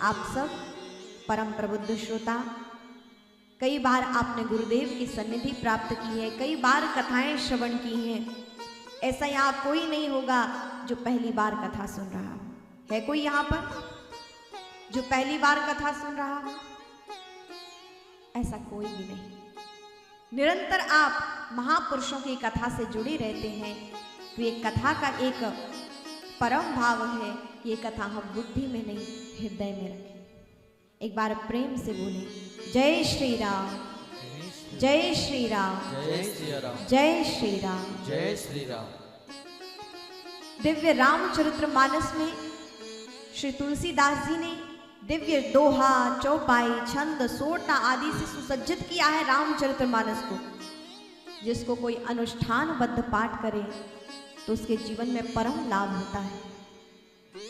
आप सब परम प्रबुद्ध श्रोता, कई बार आपने गुरुदेव की सन्निधि प्राप्त की है, कई बार कथाएं श्रवण की हैं। ऐसा यहाँ कोई नहीं होगा जो पहली बार कथा सुन रहा हो। है कोई यहाँ पर जो पहली बार कथा सुन रहा हो? ऐसा कोई भी नहीं। निरंतर आप महापुरुषों की कथा से जुड़े रहते हैं, तो ये कथा का एक परम भाव है। ये कथा हम बुद्धि में नहीं, हृदय में रखें। एक बार प्रेम से बोले, जय श्री राम, जय श्री राम, जय श्री राम, जय श्री राम, जय श्री राम। दिव्य रामचरित्र मानस में श्री तुलसीदास जी ने दिव्य दोहा, चौपाई, छंद, सोटा आदि से सुसज्जित किया है रामचरित्र मानस को। जिसको कोई अनुष्ठानबद्ध पाठ करे तो उसके जीवन में परम लाभ होता है।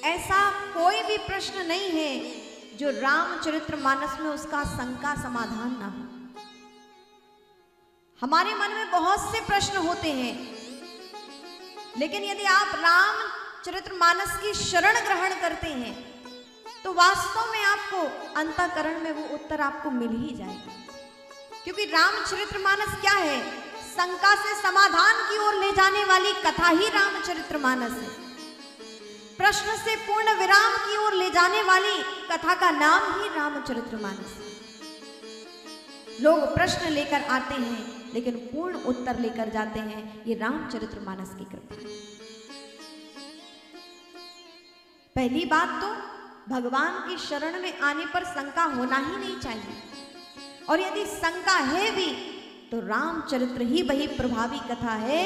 ऐसा कोई भी प्रश्न नहीं है जो रामचरित्र मानस में उसका शंका समाधान ना हो। हमारे मन में बहुत से प्रश्न होते हैं, लेकिन यदि आप रामचरित्र मानस की शरण ग्रहण करते हैं तो वास्तव में आपको अंतःकरण में वो उत्तर आपको मिल ही जाएगा। क्योंकि रामचरित्र मानस क्या है? शंका से समाधान की ओर ले जाने वाली कथा ही रामचरित्र मानस है। प्रश्न से पूर्ण विराम की ओर ले जाने वाली कथा का नाम ही रामचरित्र मानस है। लोग प्रश्न लेकर आते हैं लेकिन पूर्ण उत्तर लेकर जाते हैं। ये रामचरित्र मानस की कृपा है। पहली बात तो भगवान की शरण में आने पर शंका होना ही नहीं चाहिए, और यदि शंका है भी तो रामचरित्र ही वही प्रभावी कथा है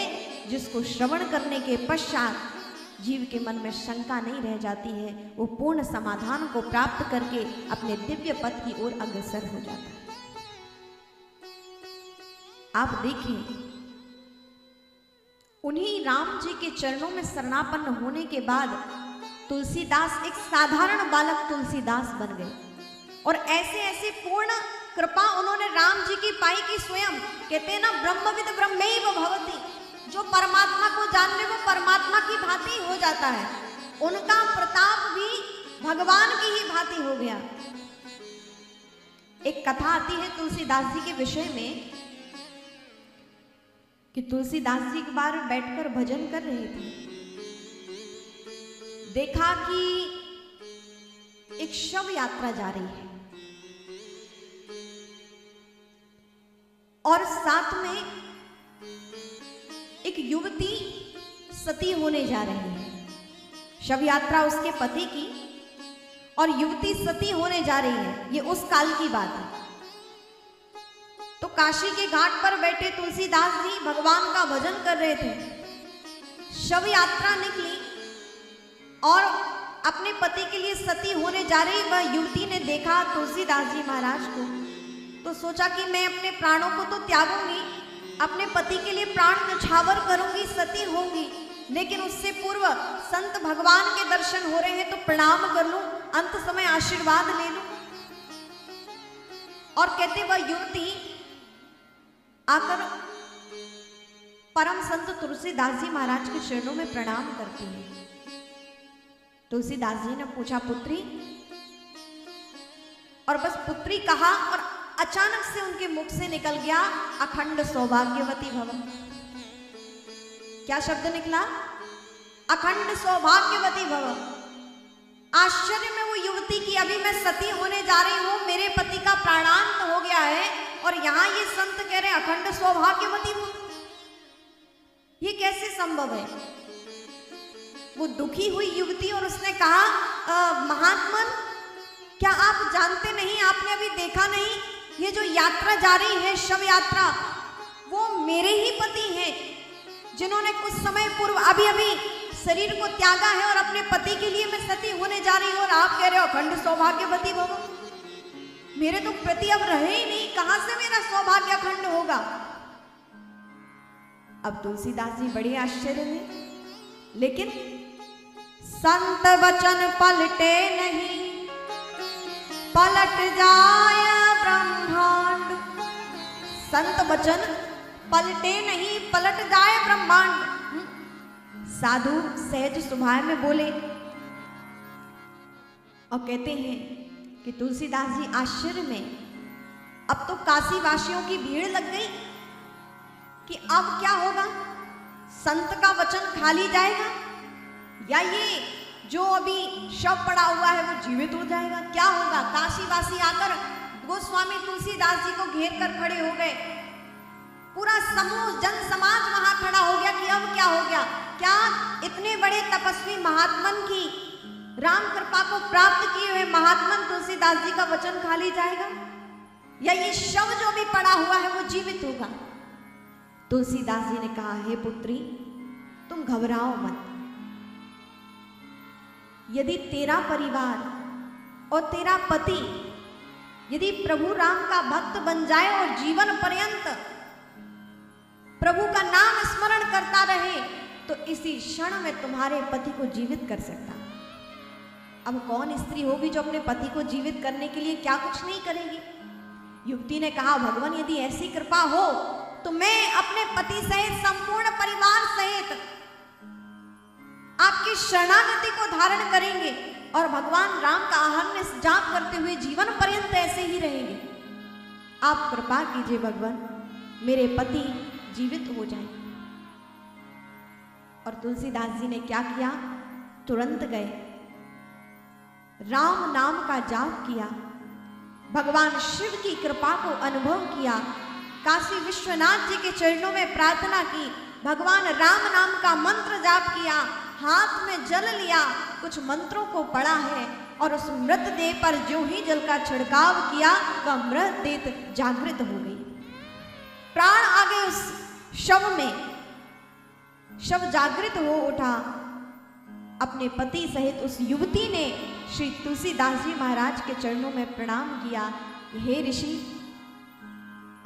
जिसको श्रवण करने के पश्चात जीव के मन में शंका नहीं रह जाती है। वो पूर्ण समाधान को प्राप्त करके अपने दिव्य पथ की ओर अग्रसर हो जाता है। आप देखें, उन्हीं राम जी के चरणों में शरणापन्न होने के बाद तुलसीदास एक साधारण बालक तुलसीदास बन गए, और ऐसे ऐसे पूर्ण कृपा उन्होंने राम जी की पाई कि स्वयं कहते हैं ना, ब्रह्मविद ब्रह्मैव भवति, जो परमात्मा को जान ले वो परमात्मा की भांति हो जाता है। उनका प्रताप भी भगवान की ही भांति हो गया। एक कथा आती है तुलसीदास जी के विषय में कि तुलसीदास जी एक बार बैठकर भजन कर रहे थे। देखा कि एक शव यात्रा जा रही है और साथ में एक युवती सती होने जा रही है। शव यात्रा उसके पति की और युवती सती होने जा रही है। ये उस काल की बात है। तो काशी के घाट पर बैठे तुलसीदास जी भगवान का भजन कर रहे थे। शव यात्रा निकली और अपने पति के लिए सती होने जा रही वह युवती ने देखा तुलसीदास जी महाराज को, तो सोचा कि मैं अपने प्राणों को तो त्यागूंगी, अपने पति के लिए प्राण न्यौछावर करूंगी, सती होंगी, लेकिन उससे पूर्व संत भगवान के दर्शन हो रहे हैं तो प्रणाम कर लूं, अंत समय आशीर्वाद ले लूं। और कहते वह युवती आकर परम संत तुलसीदास जी महाराज के चरणों में प्रणाम करती है। तुलसीदास जी ने पूछा, पुत्री? और बस पुत्री कहा और अचानक से उनके मुख से निकल गया, अखंड सौभाग्यवती भव। क्या शब्द निकला? अखंड सौभाग्यवती भव। आश्चर्य में वो युवती की, अभी मैं सती होने जा रही हूं, मेरे पति का प्राणांत हो गया है, और यहां ये संत कह रहे अखंड सौभाग्यवती भव। ये कैसे संभव है? वो दुखी हुई युवती और उसने कहा, महात्मन, क्या आप जानते नहीं, आपने अभी देखा नहीं, ये जो यात्रा जा रही है शव यात्रा, वो मेरे ही पति हैं जिन्होंने कुछ समय पूर्व अभी अभी शरीर को त्यागा है, और अपने पति के लिए मैं सती होने जा रही हूं, और आप कह रहे हो अखंड सौभाग्यवती भव। मेरे तो पति अब रहे ही नहीं, कहां से मेरा सौभाग्य अखंड होगा? अब तुलसीदास जी बड़े आश्चर्य में, लेकिन संत वचन पलटे नहीं, पलट जाए ब्रह्मांड। संत वचन पलटे नहीं, पलट जाए ब्रह्मांड। साधु सहज स्वभाव में बोले और कहते हैं कि तुलसीदास जी आश्चर्य में, अब तो काशी वासियों की भीड़ लग गई कि अब क्या होगा, संत का वचन खाली जाएगा या ये जो अभी शव पड़ा हुआ है वो जीवित हो जाएगा, क्या होगा। काशीवासी आकर गोस्वामी तुलसीदास जी को घेर कर खड़े हो गए। पूरा समूह जन समाज वहां खड़ा हो गया कि अब क्या हो गया, क्या इतने बड़े तपस्वी महात्मन की, राम कृपा को प्राप्त किए हुए महात्मन तुलसीदास जी का वचन खाली जाएगा या ये शव जो भी पड़ा हुआ है वो जीवित होगा। तुलसीदास जी ने कहा, हे पुत्री तुम घबराओ मत, यदि तेरा परिवार और तेरा पति यदि प्रभु राम का भक्त बन जाए और जीवन पर्यंत प्रभु का नाम स्मरण करता रहे तो इसी क्षण में तुम्हारे पति को जीवित कर सकता। अब कौन स्त्री होगी जो अपने पति को जीवित करने के लिए क्या कुछ नहीं करेगी। युवती ने कहा, भगवान यदि ऐसी कृपा हो तो मैं अपने पति सहित संपूर्ण परिवार सहित आपकी शरणागति को धारण करेंगे और भगवान राम का अहन्य जाप करते हुए जीवन पर्यंत ऐसे ही रहेंगे। आप कृपा कीजिए भगवान, मेरे पति जीवित हो जाए। और तुलसीदास जी ने क्या किया, तुरंत गए, राम नाम का जाप किया, भगवान शिव की कृपा को अनुभव किया, काशी विश्वनाथ जी के चरणों में प्रार्थना की, भगवान राम नाम का मंत्र जाप किया, हाथ में जल लिया, कुछ मंत्रों को पढ़ा है और उस मृतदेह पर जो ही जल का छिड़काव किया वह मृतदेह जागृत हो गई। प्राण आ गए उस शव में, शव जागृत हो उठा। अपने पति सहित उस युवती ने श्री तुलसीदास जी महाराज के चरणों में प्रणाम किया। हे ऋषि,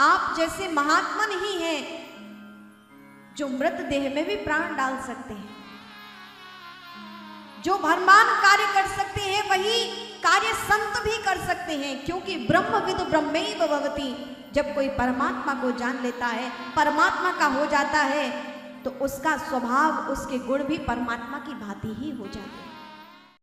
आप जैसे महात्मन ही हैं जो मृतदेह में भी प्राण डाल सकते हैं, जो भरमान कार्य कर सकते हैं वही कार्य संत भी कर सकते हैं, क्योंकि ब्रह्मविद ब्रह्मैव भवति। जब कोई परमात्मा को जान लेता है, परमात्मा का हो जाता है, तो उसका स्वभाव, उसके गुण भी परमात्मा की भांति ही हो जाते हैं।